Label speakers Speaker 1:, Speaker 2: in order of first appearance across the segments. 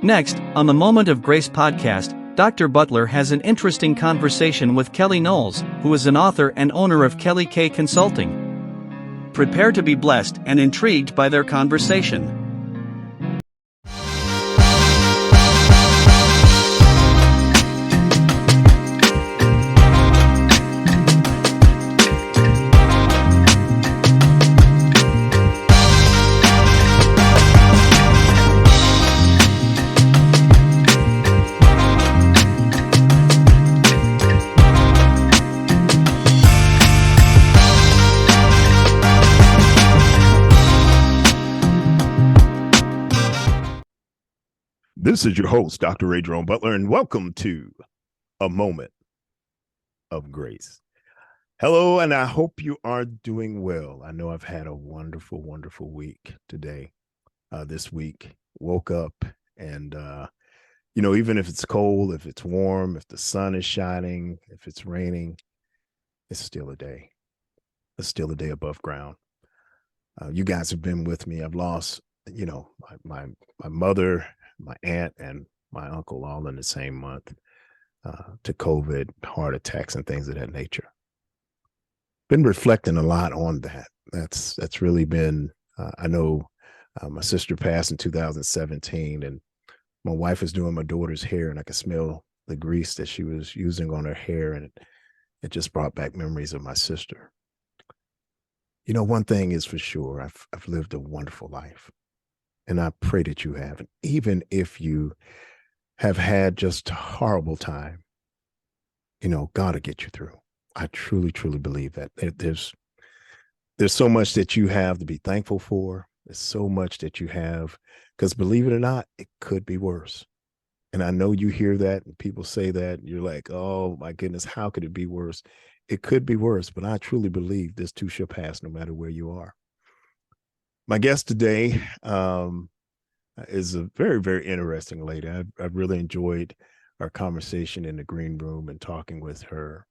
Speaker 1: Next, on the Moment of Grace podcast, Dr. Butler has an interesting conversation with Kelly Knowles, who is an author and owner of Kelly K Consulting. Prepare to be blessed and intrigued by their conversation.
Speaker 2: This is your host, Dr. Ray Jerome Butler, and welcome to A Moment of Grace. Hello, and I hope you are doing well. I know I've had a wonderful, wonderful week today. This week, woke up and, even if it's cold, if it's warm, if the sun is shining, if it's raining, it's still a day. It's still a day above ground. You guys have been with me. I've lost, my mother, my aunt, and my uncle all in the same month to COVID, heart attacks, and things of that nature. Been reflecting a lot on that. That's really been, I know my sister passed in 2017, and my wife was doing my daughter's hair, and I could smell the grease that she was using on her hair, and it just brought back memories of my sister. One thing is for sure, I've lived a wonderful life. And I pray that you have. And even if you have had just a horrible time, God will get you through. I truly, truly believe that. There's so much that you have to be thankful for. There's so much that you have, because believe it or not, it could be worse. And I know you hear that and people say that, and you're like, oh my goodness, how could it be worse? It could be worse, but I truly believe this too shall pass no matter where you are. My guest today is a very, very interesting lady. I've really enjoyed our conversation in the green room and talking with her.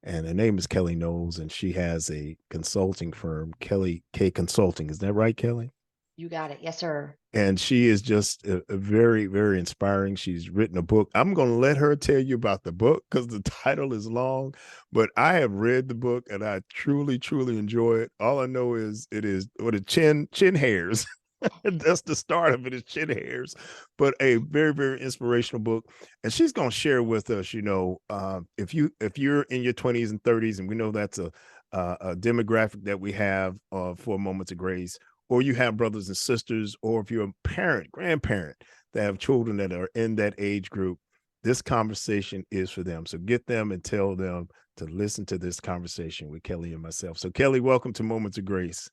Speaker 2: And her name is Kelly Knowles, and she has a consulting firm, Kelly K Consulting. Is that right, Kelly?
Speaker 3: You got it. Yes, sir.
Speaker 2: And she is just a very, very inspiring. She's written a book. I'm going to let her tell you about the book because the title is long, but I have read the book and I truly, truly enjoy it. All I know is it is what a chin hairs. That's the start of it, is chin hairs, but a very, very inspirational book. And she's going to share with us, if you're in your 20s and 30s, and we know that's a demographic that we have for Moments of Grace, or you have brothers and sisters, or if you're a parent, grandparent that have children that are in that age group, this conversation is for them. So get them and tell them to listen to this conversation with Kelly and myself. So Kelly, welcome to Moments of Grace.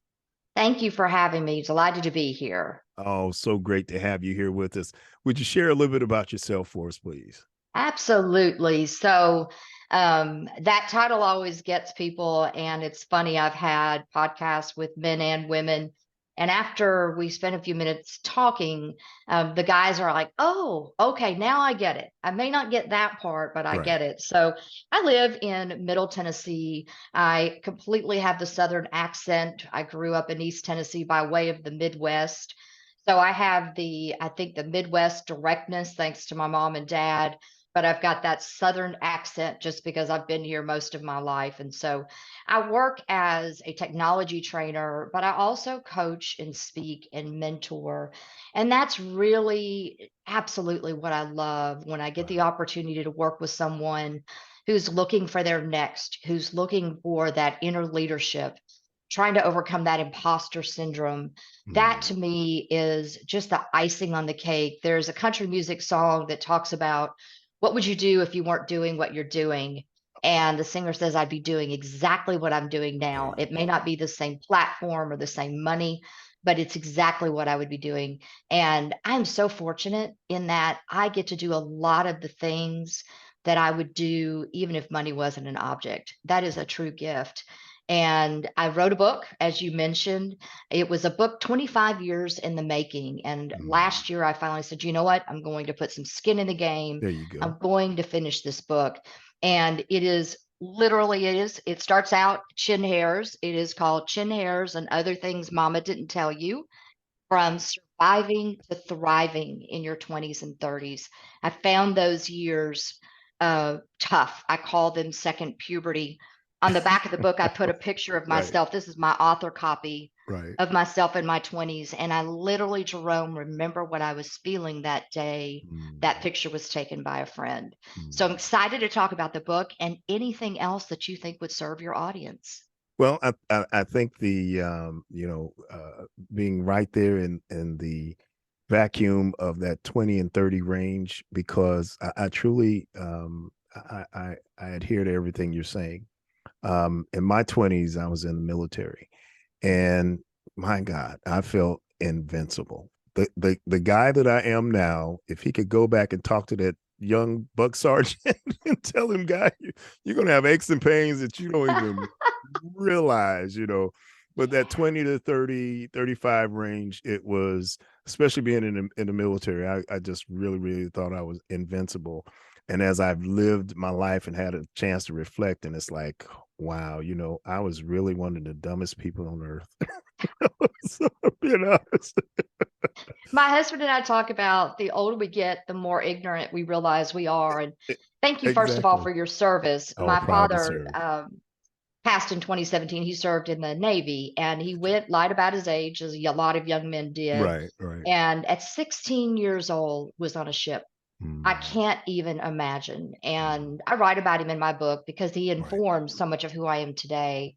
Speaker 3: Thank you for having me. Delighted to be here.
Speaker 2: Oh, so great to have you here with us. Would you share a little bit about yourself for us, please?
Speaker 3: Absolutely. So that title always gets people, and it's funny. I've had podcasts with men and women, and after we spend a few minutes talking, the guys are like, "Oh, okay, now I get it. I may not get that part, but I
Speaker 2: Right.
Speaker 3: get it." So I live in Middle Tennessee. I completely have the Southern accent. I grew up in East Tennessee by way of the Midwest. So I have I think the Midwest directness, thanks to my mom and dad, but I've got that Southern accent just because I've been here most of my life. And so I work as a technology trainer, but I also coach and speak and mentor. And that's really absolutely what I love, when I get the
Speaker 2: Wow.
Speaker 3: opportunity to work with someone who's looking for their next, who's looking for that inner leadership, trying to overcome that imposter syndrome. That to me is just the icing on the cake. There's a country music song that talks about, what would you do if you weren't doing what you're doing? And the singer says, I'd be doing exactly what I'm doing
Speaker 2: There
Speaker 3: now.
Speaker 2: you
Speaker 3: It may
Speaker 2: go.
Speaker 3: not be the same platform or the same money, but it's exactly what I would be doing. And I'm so fortunate in that I get to do a lot of the things that I would do even if money wasn't an object. That is a true gift. And I wrote a book, as you mentioned. It was a book 25 years in the making. And
Speaker 2: Mm.
Speaker 3: last year, I finally said, you know what? I'm going to put some skin in the game.
Speaker 2: There you go.
Speaker 3: I'm going to finish this book. And it is literally, it starts out chin hairs. It is called Chin Hairs and Other Things Mama Didn't Tell You, from surviving to thriving in your 20s and 30s. I found those years tough. I call them second puberty. On the back of the book, I put a picture of
Speaker 2: Right,
Speaker 3: myself. This is my author copy
Speaker 2: right.
Speaker 3: of myself in my 20s. And I literally, Jerome, remember what I was feeling that day. That
Speaker 2: Mm,
Speaker 3: picture was taken by a friend. So I'm
Speaker 2: mm.
Speaker 3: excited to talk about the book and anything else that you think would serve your audience.
Speaker 2: Well, I think the being right there in the vacuum of that 20 and 30 range, because I truly I adhere to everything you're saying. In my 20s, I was in the military, and my God, I felt invincible. The guy that I am now, if he could go back and talk to that young buck sergeant and tell him, guy, you're gonna have aches and pains that you don't even realize, But that 20 to 30, 35 range, it was, especially being in the military, I just really, really thought I was invincible. And as I've lived my life and had a chance to reflect, and it's like, wow, I was really one of the dumbest people on earth. So, being honest.
Speaker 3: My husband and I talk about the older we get, the more ignorant we realize we are. And thank you, first of all,
Speaker 2: Exactly.
Speaker 3: for your service.
Speaker 2: Oh,
Speaker 3: My
Speaker 2: proud to
Speaker 3: father
Speaker 2: serve.
Speaker 3: passed in 2017. He served in the Navy and he went, lied about his age, as a lot of young men did.
Speaker 2: Right, right.
Speaker 3: And at 16 years old, was on a ship. I
Speaker 2: Mm,
Speaker 3: can't even imagine.
Speaker 2: mm,
Speaker 3: And I write about him in my book because he
Speaker 2: right.
Speaker 3: informs so much of who I am today.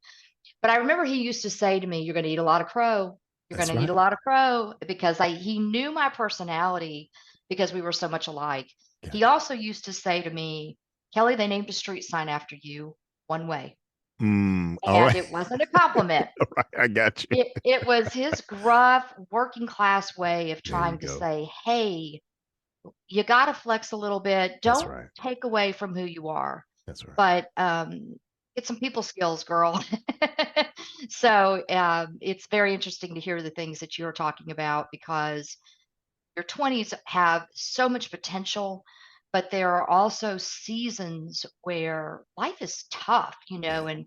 Speaker 3: But I remember he used to say to me, "You're going to eat a lot of crow. You're going
Speaker 2: That's
Speaker 3: to eat a
Speaker 2: right.
Speaker 3: lot of crow," because he knew my personality because we were so much alike. He
Speaker 2: Gotcha.
Speaker 3: also used to say to me, "Kelly, they named a street sign after you, one way."
Speaker 2: All
Speaker 3: And
Speaker 2: right.
Speaker 3: it wasn't a compliment.
Speaker 2: All right. I got you.
Speaker 3: It was his gruff working class way of
Speaker 2: There you
Speaker 3: trying to
Speaker 2: go.
Speaker 3: say, "Hey, you got to flex a little bit.
Speaker 2: That's
Speaker 3: Don't
Speaker 2: right.
Speaker 3: take away from who you are,
Speaker 2: That's right.
Speaker 3: but get some people skills, girl." So it's very interesting to hear the things that you're talking about because your 20s have so much potential, but there are also seasons where life is tough,
Speaker 2: Yeah.
Speaker 3: and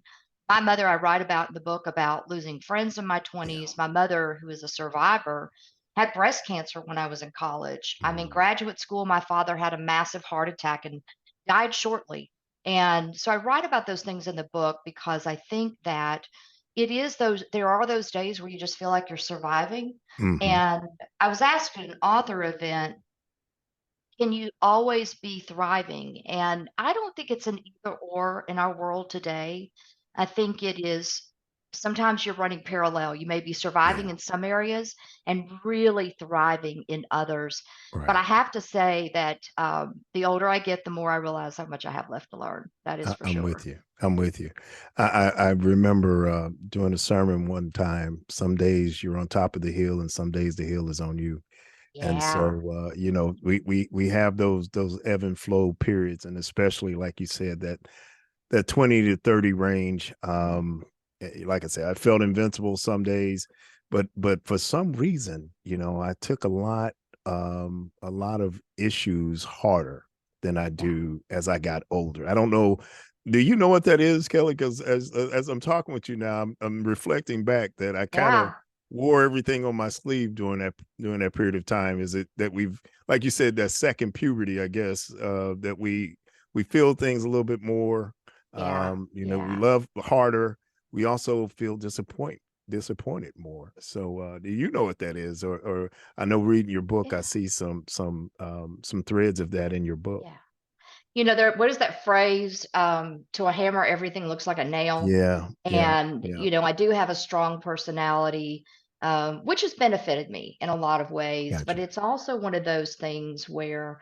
Speaker 3: my mother, I write about in the book about losing friends in my
Speaker 2: Yeah.
Speaker 3: 20s. My mother, who is a survivor, had breast cancer when I was in college. I'm in
Speaker 2: Mm,
Speaker 3: graduate school. My father had a massive heart attack and died shortly. And so I write about those things in the book because I think that there are those days where you just feel like you're surviving.
Speaker 2: hmm.
Speaker 3: And I was asked at an author event, can you always be thriving? And I don't think it's an either or in our world today. I think it is sometimes you're running parallel. You may be surviving
Speaker 2: Yeah.
Speaker 3: in some areas and really thriving in others. But
Speaker 2: Right.
Speaker 3: I have to say that the older I get, the more I realize how much I have left to learn. That is for
Speaker 2: I'm with
Speaker 3: sure.
Speaker 2: you. I'm with you. I remember doing a sermon one time. Some days you're on top of the hill, and some days the hill is on you. And
Speaker 3: Yeah.
Speaker 2: so we have those ebb and flow periods, and especially like you said, that 20 to 30 range. Like I said, I felt invincible some days, but for some reason, I took a lot of issues harder than I
Speaker 3: Yeah.
Speaker 2: do as I got older. I don't know. Do you know what that is, Kelly? Because as I'm talking with you now, I'm reflecting back that I kind of
Speaker 3: Yeah.
Speaker 2: wore everything on my sleeve during that period of time. Is it that we've, like you said, that second puberty, I guess, that we feel things a little bit more.
Speaker 3: Yeah.
Speaker 2: We
Speaker 3: Yeah.
Speaker 2: love harder. We also feel disappointed more. So do you know what that is? Or I know reading your book, I
Speaker 3: Yeah.
Speaker 2: see some threads of that in your book.
Speaker 3: Yeah. What is that phrase? To a hammer, everything looks like a nail.
Speaker 2: Yeah, yeah,
Speaker 3: And,
Speaker 2: yeah.
Speaker 3: I do have a strong personality, which has benefited me in a lot of ways. But
Speaker 2: Gotcha.
Speaker 3: it's also one of those things where,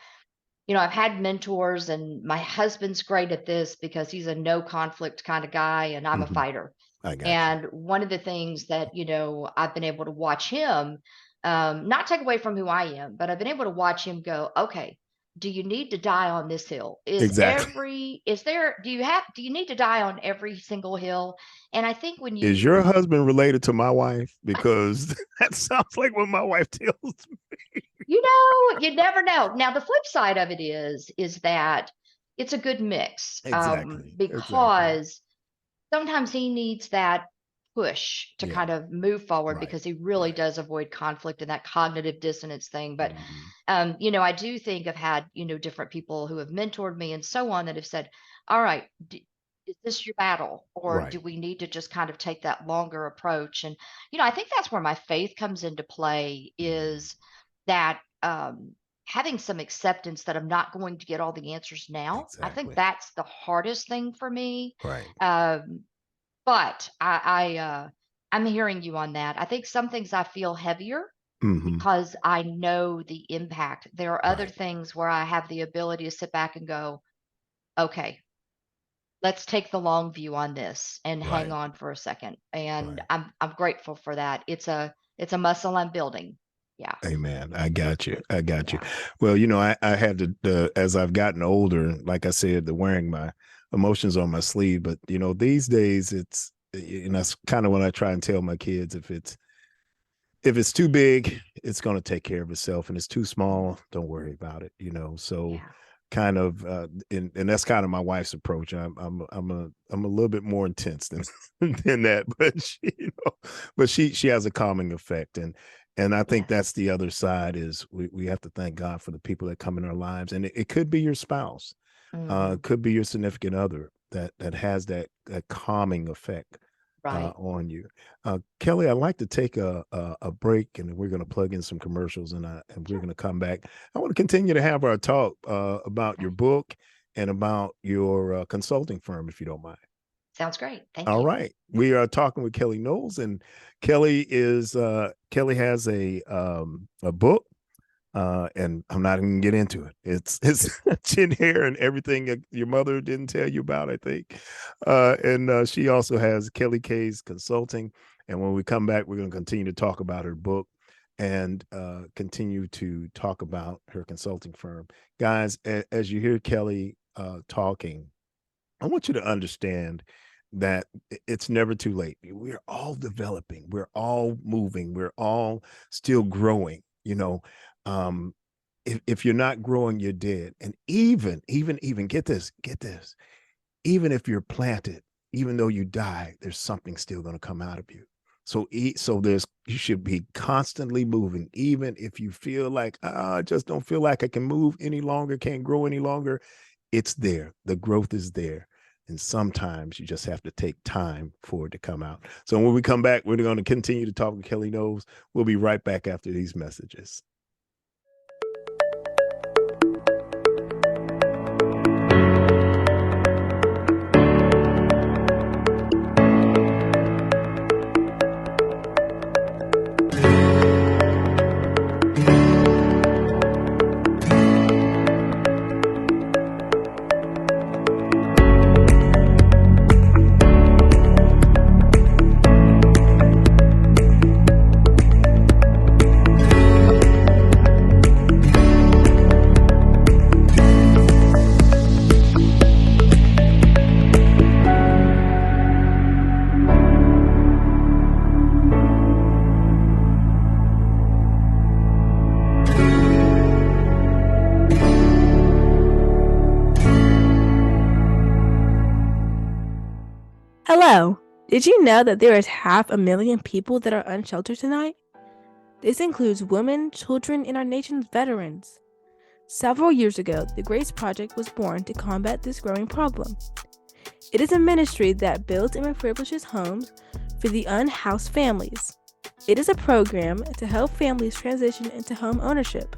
Speaker 3: I've had mentors, and my husband's great at this because he's a no conflict kind of guy, and I'm a
Speaker 2: Hmm.
Speaker 3: fighter.
Speaker 2: I got you.
Speaker 3: And one of the things that, I've been able to watch him, not take away from who I am, but I've been able to watch him go, okay, do you need to die on this hill?
Speaker 2: Exactly.
Speaker 3: Do you need to die on every single hill? And I think when
Speaker 2: Is
Speaker 3: you,
Speaker 2: your husband related to my wife? Because that sounds like what my wife tells me.
Speaker 3: you never know. Now, the flip side of it is that it's a good mix,
Speaker 2: Exactly. Exactly.
Speaker 3: because sometimes he needs that push to
Speaker 2: Yeah.
Speaker 3: kind of move forward
Speaker 2: Right.
Speaker 3: because he really
Speaker 2: Right.
Speaker 3: does avoid conflict and that cognitive dissonance thing. But
Speaker 2: Mhm.
Speaker 3: I do think I've had, different people who have mentored me and so on that have said, all right, is this your battle? Or
Speaker 2: Right.
Speaker 3: do we need to just kind of take that longer approach? And, I think that's where my faith comes into play
Speaker 2: Mhm.
Speaker 3: is that having some acceptance that I'm not going to get all the answers now. I think
Speaker 2: Exactly.
Speaker 3: that's the hardest thing for me.
Speaker 2: Right.
Speaker 3: Um, but I'm hearing you on that. I think some things I feel heavier
Speaker 2: Mhm.
Speaker 3: because I know the impact. There are other
Speaker 2: Right.
Speaker 3: things where I have the ability to sit back and go, okay, let's take the long view on this and hang
Speaker 2: Right.
Speaker 3: on for a second. And
Speaker 2: Right.
Speaker 3: I'm grateful for that. It's a muscle I'm building. Yeah.
Speaker 2: Amen. I got you. I got you.
Speaker 3: Yeah.
Speaker 2: Well, I had to, as I've gotten older, like I said, the wearing my emotions on my sleeve. But, these days and that's kind of what I try and tell my kids. If it's too big, it's going to take care of itself. And it's too
Speaker 3: Mhm.
Speaker 2: small, don't worry about it, So
Speaker 3: Yeah.
Speaker 2: kind of, and that's kind of my wife's approach. I'm a little bit more intense than than that, but she has a calming effect. And I think
Speaker 3: Yes.
Speaker 2: that's the other side is we have to thank God for the people that come in our lives. And it could be your spouse,
Speaker 3: Hmm.
Speaker 2: could be your significant other that has that calming effect
Speaker 3: Right.
Speaker 2: on you. Kelly, I'd like to take a break, and we're going to plug in some commercials, and we're
Speaker 3: Sure.
Speaker 2: going to come back. I want to continue to have our talk about your
Speaker 3: Okay.
Speaker 2: book and about your consulting firm, if you don't mind.
Speaker 3: Sounds great. Thank
Speaker 2: All
Speaker 3: you.
Speaker 2: right, we are talking with Kelly Knowles, and Kelly has a book, and I'm not even gonna get into it. It's chin hair and everything that your mother didn't tell you about, I think. And she also has Kelly K's Consulting. And when we come back, we're going to continue to talk about her book and continue to talk about her consulting firm. Guys, as you hear Kelly talking, I want you to understand that it's never too late. We're all developing, we're all moving, we're all still growing. Um, if you're not growing, you're dead. And even get this, even if you're planted, even though you die, there's something still going to come out of you. So you should be constantly moving, even if you feel like I just don't feel like I can move any longer, can't grow any longer. It's there. The growth is there. And sometimes you just have to take time for it to come out. So when we come back, we're going to continue to talk with Kelly Knowles. We'll be right back after these messages.
Speaker 4: Hello. Did you know that there is 500,000 people that are unsheltered tonight? This includes women, children, and our nation's veterans. Several years ago, the Grace Project was born to combat this growing problem. It is a ministry that builds and refurbishes homes for the unhoused families. It is a program to help families transition into home ownership.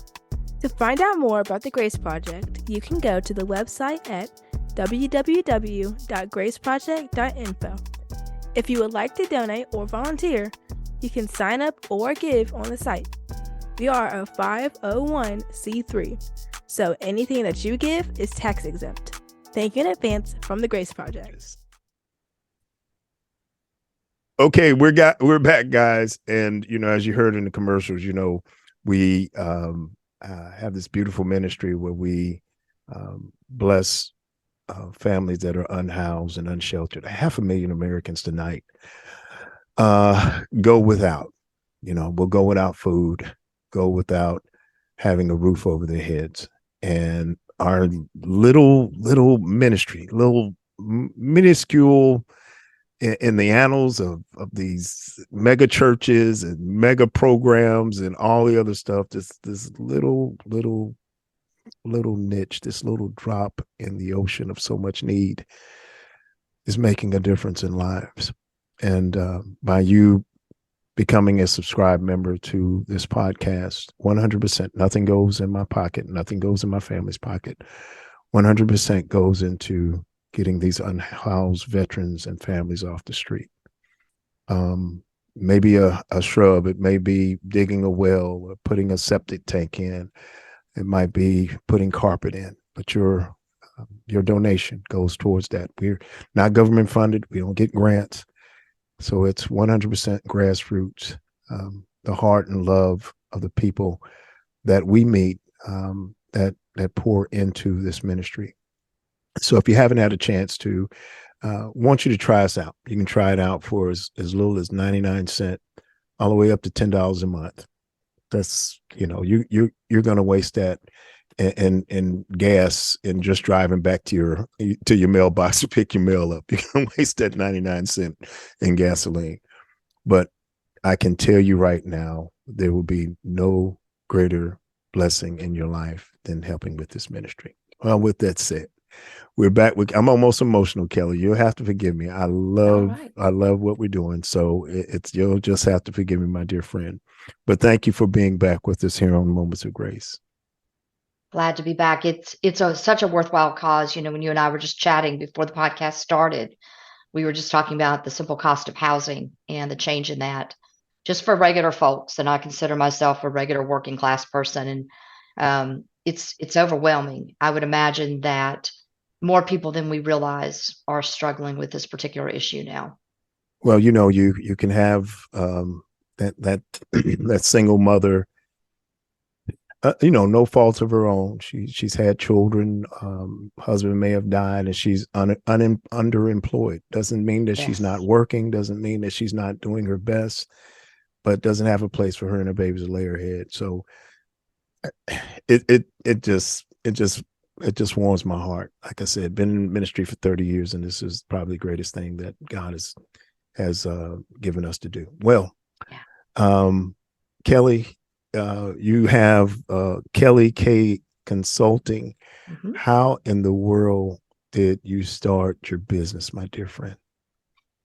Speaker 4: To find out more about the Grace Project, you can go to the website at www.graceproject.info. If you would like to donate or volunteer, you can sign up or give on the site. We are a 501c3, so anything that you give is tax exempt. Thank you in advance from the Grace Project.
Speaker 2: Okay, we're back, guys, and as you heard in the commercials, we have this beautiful ministry where we bless families that are unhoused and unsheltered. 500,000 Americans tonight go without. Will go without food, go without having a roof over their heads, and our little ministry, little minuscule in the annals of these mega churches and mega programs and all the other stuff, this little niche, this little drop in the ocean of so much need is making a difference in lives. And by you becoming a subscribed member to this podcast, 100%, nothing goes in my pocket, nothing goes in my family's pocket. 100% goes into getting these unhoused veterans and families off the street. Maybe a shrub, it may be digging a well or putting a septic tank in. It might be putting carpet in, but your donation goes towards that. We're not government funded. We don't get grants. So it's 100% grassroots, the heart and love of the people that we meet that pour into this ministry. So if you haven't had a chance to, want you to try us out. You can try it out for as little as 99 cents all the way up to $10 a month. That's, you're going to waste that in gas and just driving back to your mailbox to pick your mail up. You're going to waste that 99 cents in gasoline. But I can tell you right now, there will be no greater blessing in your life than helping with this ministry. Well, with that said, we're back. I'm almost emotional, Kelly. You'll have to forgive me. I love what we're doing. So you'll just have to forgive me, my dear friend. But thank you for being back with us here on Moments of Grace.
Speaker 3: Glad to be back. It's such a worthwhile cause. When you and I were just chatting before the podcast started, we were just talking about the simple cost of housing and the change in that just for regular folks. And I consider myself a regular working class person. And it's overwhelming. I would imagine that more people than we realize are struggling with this particular issue now.
Speaker 2: Well, you can have that that single mother, no fault of her own. She's had children. Husband may have died, and she's underemployed. Doesn't mean that she's not working. Doesn't mean that she's not doing her best, but doesn't have a place for her and her babies to lay her head. So it just warms my heart. Like I said, been in ministry for 30 years, and this is probably the greatest thing that God has given us to do. Well, Kelly, you have Kelly K Consulting. Mm-hmm. How in the world did you start your business, my dear friend?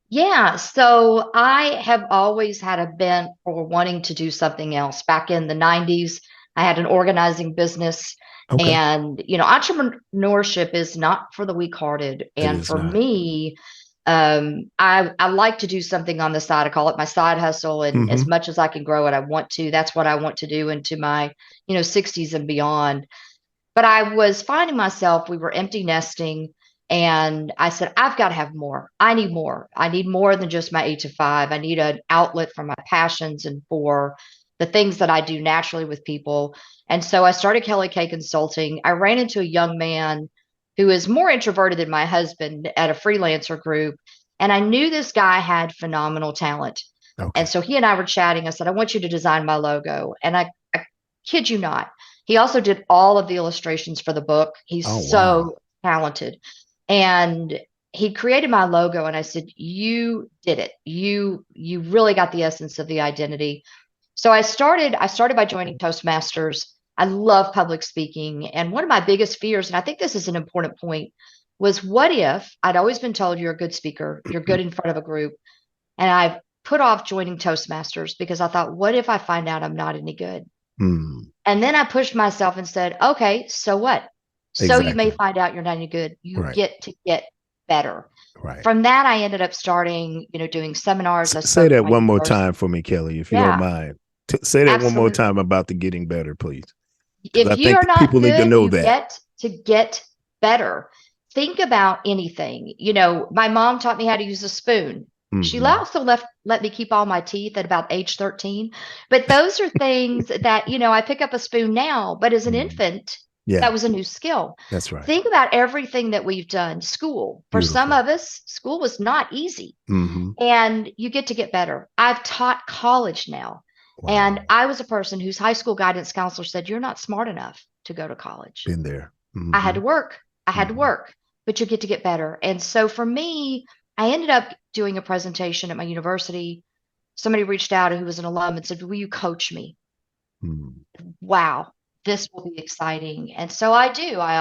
Speaker 3: Yeah, so I have always had a bent for wanting to do something else. Back in the 90s, I had an organizing business. Okay. And, entrepreneurship is not for the weak-hearted. And for me, I like to do something on the side. I call it my side hustle. And as much as I can grow it, I want to. That's what I want to do into my, 60s and beyond. But I was finding myself, we were empty nesting. And I said, I've got to have more. I need more. I need more than just my 8 to 5. I need an outlet for my passions and for the things that I do naturally with people. And so I started Kelly K Consulting. I ran into a young man who is more introverted than my husband at a freelancer group. And I knew this guy had phenomenal talent. Okay. And so he and I were chatting. I said, I want you to design my logo. And I kid you not, he also did all of the illustrations for the book. He's so talented. And he created my logo. And I said, you did it. You really got the essence of the identity. So I started by joining Toastmasters. I love public speaking. And one of my biggest fears, and I think this is an important point, was what if I'd always been told you're a good speaker, you're good in front of a group. And I've put off joining Toastmasters because I thought, what if I find out I'm not any good? And then I pushed myself and said, okay, so what? Exactly. So you may find out you're not any good. You get to get better. Right. From that, I ended up starting, doing seminars.
Speaker 2: Say that one more time for me, Kelly, if you don't mind. Say that one more time about the getting better, please.
Speaker 3: If you are not people good, need to know that. Get better. Think about anything. My mom taught me how to use a spoon. She also let me keep all my teeth at about age 13. But those are things that, I pick up a spoon now, but as an infant, that was a new skill. That's right. Think about everything that we've done. School. For some of us, school was not easy. And you get better. I've taught college now. Wow. And I was a person whose high school guidance counselor said, you're not smart enough to go to college.
Speaker 2: Been there.
Speaker 3: I had to work. But you get to get better. And so for me, I ended up doing a presentation at my university. Somebody reached out who was an alum and said, "Will you coach me?"
Speaker 2: Hmm.
Speaker 3: Wow, this will be exciting. And so I do. I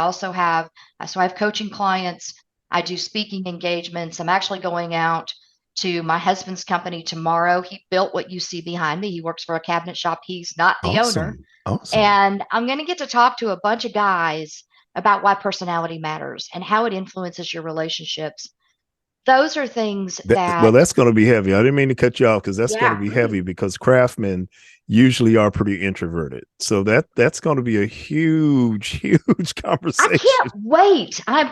Speaker 3: have coaching clients. I do speaking engagements. I'm actually going out to my husband's company tomorrow. He built what you see behind me. He works for a cabinet shop. He's not the owner.
Speaker 2: Awesome. Awesome.
Speaker 3: And I'm going to get to talk to a bunch of guys about why personality matters and how it influences your relationships. Those are things
Speaker 2: Well,
Speaker 3: that,
Speaker 2: that's going to be heavy. I didn't mean to cut you off because that's going to
Speaker 3: yeah,
Speaker 2: be heavy because craftsmen usually are pretty introverted. So that's going to be a huge, huge
Speaker 3: I
Speaker 2: conversation.
Speaker 3: can't wait. I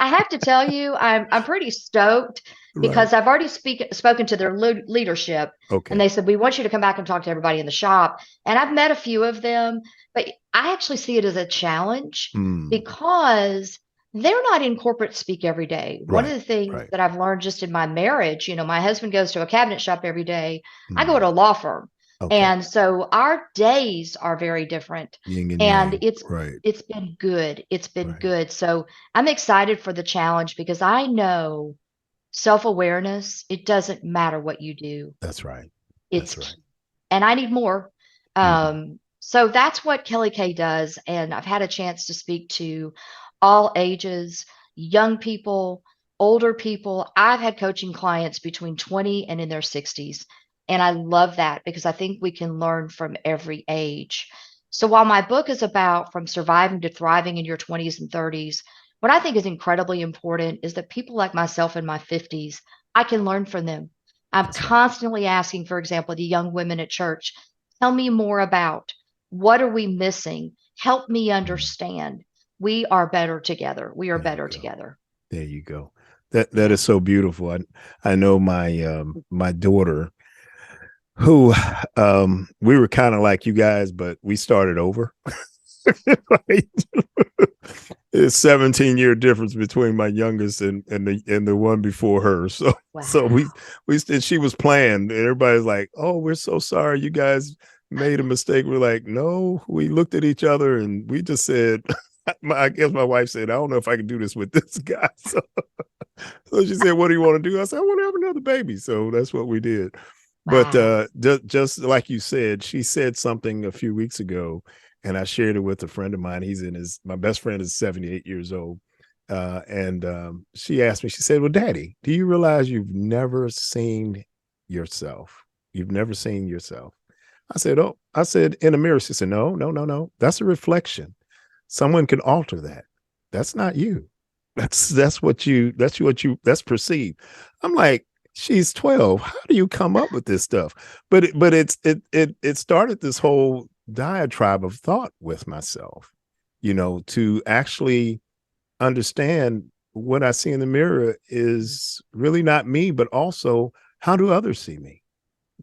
Speaker 3: have to tell you, I'm pretty stoked
Speaker 2: Right.
Speaker 3: because I've already spoken to their leadership, and
Speaker 2: Okay.
Speaker 3: they said, "We want you to come back and talk to everybody in the shop." And I've met a few of them, but I actually see it as a challenge
Speaker 2: Mm.
Speaker 3: because they're not in corporate speak every day. One of
Speaker 2: Right.
Speaker 3: the things
Speaker 2: Right.
Speaker 3: that I've learned just in my marriage, my husband goes to a cabinet shop every day. I go
Speaker 2: Mm.
Speaker 3: to a law firm.
Speaker 2: Okay.
Speaker 3: And so our days are very different.
Speaker 2: Yin and
Speaker 3: And
Speaker 2: yang. Right.
Speaker 3: it's been good. It's been
Speaker 2: Right.
Speaker 3: good. So I'm excited for the challenge because I know self-awareness, it doesn't matter what you do.
Speaker 2: That's right.
Speaker 3: It's
Speaker 2: That's right.
Speaker 3: and I need more.
Speaker 2: Mhm.
Speaker 3: So that's what Kelly Kay does. And I've had a chance to speak to all ages, young people, older people. I've had coaching clients between 20 and in their 60s. And I love that because I think we can learn from every age. So while my book is about from surviving to thriving in your 20s and 30s, what I think is incredibly important is that people like myself in my 50s, I can learn from them. I'm
Speaker 2: That's right.
Speaker 3: constantly asking, for example, the young women at church, tell me more about what are we missing? Help me
Speaker 2: Mm.
Speaker 3: understand. We are better together. We are
Speaker 2: There you
Speaker 3: better
Speaker 2: go.
Speaker 3: together.
Speaker 2: There you go. That
Speaker 3: Yeah.
Speaker 2: is so beautiful. I know my daughter who we were kind of like you guys, but we started over. Right? It's 17-year difference between my youngest and the one before her. So
Speaker 3: Wow.
Speaker 2: and she was playing. Everybody's like, "Oh, we're so sorry, you guys made a mistake." We're like, "No." We looked at each other and we just said, I guess my wife said, "I don't know if I can do this with this guy." So she said, "What do you want to do?" I said, "I want to have another baby." So that's what we did. But
Speaker 3: Wow.
Speaker 2: just like you said, she said something a few weeks ago, and I shared it with a friend of mine. My best friend is 78 years old. And she asked me, she said, "Well, Daddy, do you realize you've never seen yourself? You've never seen yourself." I said, "Oh," I said, "in a mirror." She said, "No, no, no, no. That's a reflection. Someone can alter that. That's not you. That's perceived." I'm like, she's 12. How do you come up with this stuff? But it started this whole diatribe of thought with myself, to actually understand what I see in the mirror is really not me, but also how do others see me?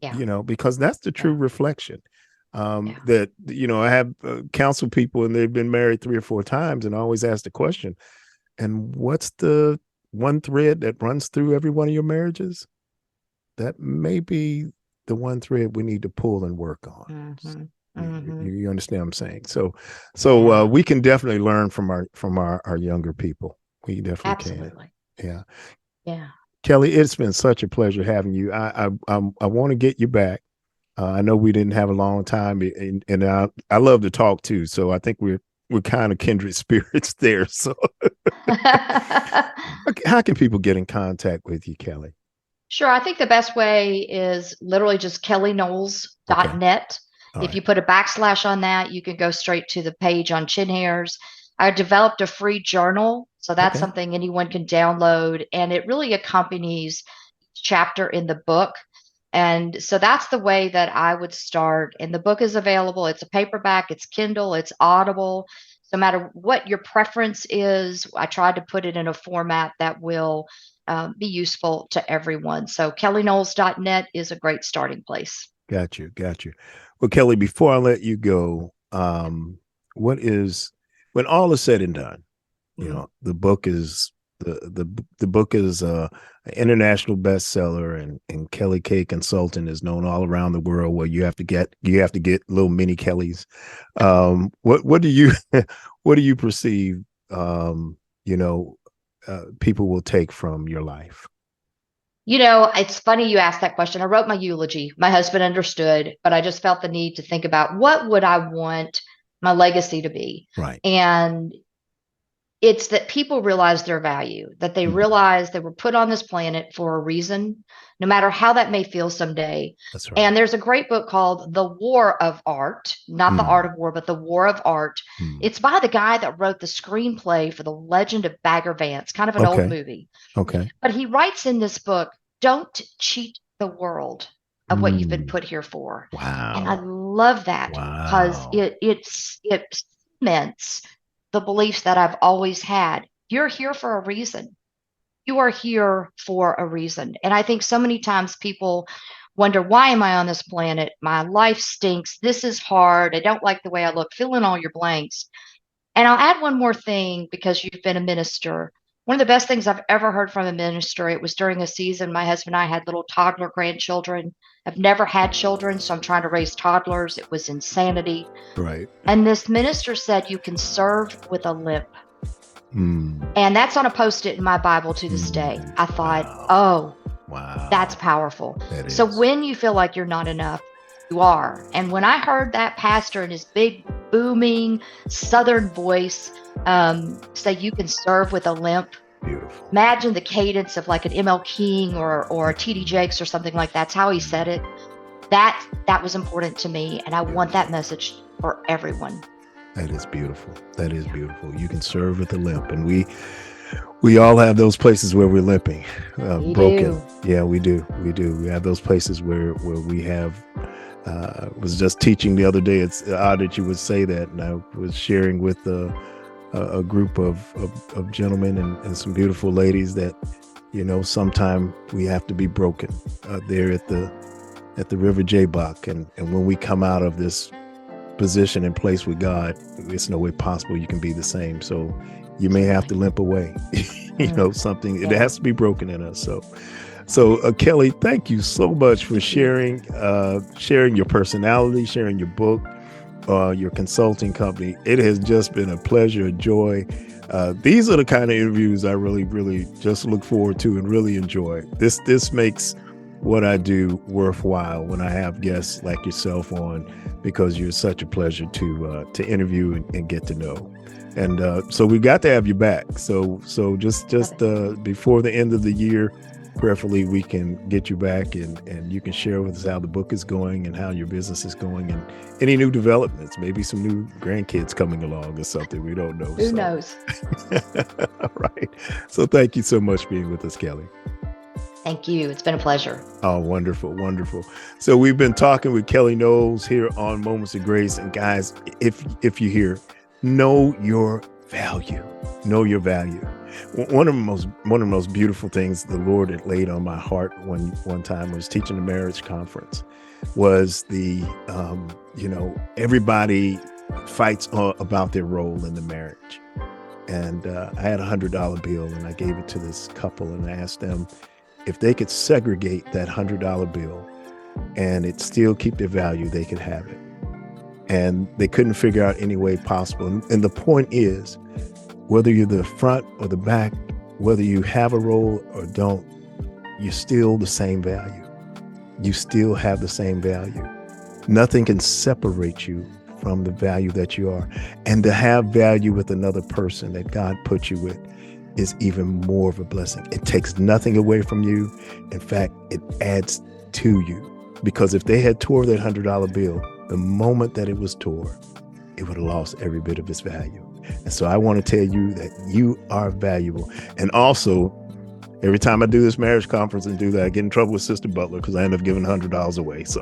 Speaker 3: Yeah.
Speaker 2: Because that's the true
Speaker 3: Yeah.
Speaker 2: reflection.
Speaker 3: Yeah.
Speaker 2: That I have counseled people and they've been married 3 or 4 times, and I always ask the question, and what's the one thread that runs through every one of your marriages? That may be the one thread we need to pull and work on.
Speaker 3: Mm-hmm.
Speaker 2: You,
Speaker 3: Mm-hmm.
Speaker 2: you understand what I'm saying? So
Speaker 3: Yeah.
Speaker 2: we can definitely learn from our younger people. We definitely can.
Speaker 3: Absolutely.
Speaker 2: Yeah.
Speaker 3: Yeah.
Speaker 2: Kelly, it's been such a pleasure having you. I want to get you back. I know we didn't have a long time, and I love to talk too. So I think we're kind of kindred spirits there. So how can people get in contact with you, Kelly?
Speaker 3: Sure. I think the best way is literally just
Speaker 2: Okay.
Speaker 3: kellyknowles.net.
Speaker 2: All
Speaker 3: If
Speaker 2: right.
Speaker 3: you put a backslash on that, you can go straight to the page on chin hairs. I developed a free journal, so that's
Speaker 2: Okay.
Speaker 3: something anyone can download, and it really accompanies each chapter in the book. And so that's the way that I would start. And the book is available. It's a paperback, it's Kindle, it's Audible. So no matter what your preference is, I tried to put it in a format that will be useful to everyone. So kellyknowles.net is a great starting place.
Speaker 2: Got you. Got you. Well, Kelly, before I let you go, what is when all is said and done?
Speaker 3: Mhm.
Speaker 2: The book is the book is an international bestseller, and Kelly K Consultant is known all around the world. Where you have to get little mini Kellys. What do you what do you perceive? You know, People will take from your life.
Speaker 3: It's funny you asked that question. I wrote my eulogy. My husband understood, but I just felt the need to think about what would I want my legacy to be.
Speaker 2: Right.
Speaker 3: And it's that people realize their value, that they realize they were put on this planet for a reason, no matter how that may feel someday.
Speaker 2: That's right.
Speaker 3: And there's a great book called The War of Art, not The Art of War, but The War of Art. It's by the guy that wrote the screenplay for The Legend of Bagger Vance, kind of an old movie.
Speaker 2: Okay.
Speaker 3: But he writes in this book, don't cheat the world of what you've been put here for.
Speaker 2: Wow.
Speaker 3: And I love that because it cements the beliefs that I've always had. You're here for a reason. You are here for a reason. And I think so many times people wonder, why am I on this planet? My life stinks. This is hard. I don't like the way I look. Fill in all your blanks. And I'll add one more thing because you've been a minister. One of the best things I've ever heard from a minister, it was during a season my husband and I had little toddler grandchildren. I've never had children, so I'm trying to raise toddlers. It was insanity.
Speaker 2: Right.
Speaker 3: And this minister said, you can serve with a limp. And that's on a Post-it in my Bible to this day. I thought, wow, that's powerful. So when you feel like you're not enough, you are. And when I heard that pastor in his big, booming Southern voice say you can serve with a limp,
Speaker 2: beautiful.
Speaker 3: Imagine the cadence of like an ML King or a TD Jakes or something like that's how he said it. That was important to me, and I want that message for everyone.
Speaker 2: That is beautiful. That is beautiful. You can serve with a limp, and we all have those places where we're limping, broken.
Speaker 3: Do.
Speaker 2: Yeah, we do. We have those places where we have. Was just teaching the other day. It's odd that you would say that, and I was sharing with a group of gentlemen and some beautiful ladies that sometime we have to be broken there at the River Jabbok, and when we come out of this position and place with God, it's no way possible you can be the same. So you may have to limp away. Something it has to be broken in us. So Kelly, thank you so much for sharing your personality, sharing your book, your consulting company. It has just been a pleasure, a joy. These are the kind of interviews I really, really just look forward to and really enjoy. This makes what I do worthwhile when I have guests like yourself on, because you're such a pleasure to interview and get to know. And so we've got to have you back. So just before the end of the year, preferably we can get you back and you can share with us how the book is going and how your business is going and any new developments, maybe some new grandkids coming along or something. We don't know.
Speaker 3: Who knows?
Speaker 2: All right. So thank you so much for being with us, Kelly.
Speaker 3: Thank you. It's been a pleasure.
Speaker 2: Oh, wonderful. Wonderful. So we've been talking with Kelly Knowles here on Moments of Grace. And guys, if you're here, know your value. Know your value. One of the most beautiful things the Lord had laid on my heart one time was teaching a marriage conference was the, everybody fights about their role in the marriage. And I had $100 bill and I gave it to this couple and I asked them if they could segregate that $100 bill and it still keep their value, they could have it. And they couldn't figure out any way possible. And the point is, whether you're the front or the back, whether you have a role or don't, you're still the same value. You still have the same value. Nothing can separate you from the value that you are. And to have value with another person that God put you with is even more of a blessing. It takes nothing away from you. In fact, it adds to you. Because if they had tore that $100 bill, the moment that it was tore, it would have lost every bit of its value. And so I want to tell you that you are valuable. And also, every time I do this marriage conference and do that, I get in trouble with Sister Butler because I end up giving $100 away. So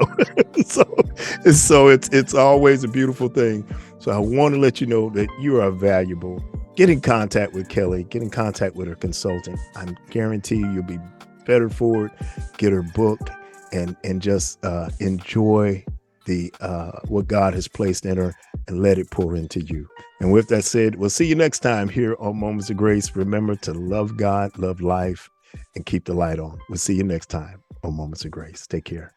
Speaker 2: it's always a beautiful thing. So I want to let you know that you are valuable. Get in contact with Kelly. Get in contact with her consultant. I guarantee you'll be better for it. Get her book and just enjoy the what God has placed in her and let it pour into you. And with that said, we'll see you next time here on Moments of Grace. Remember to love God, love life, and keep the light on. We'll see you next time on Moments of Grace. Take care.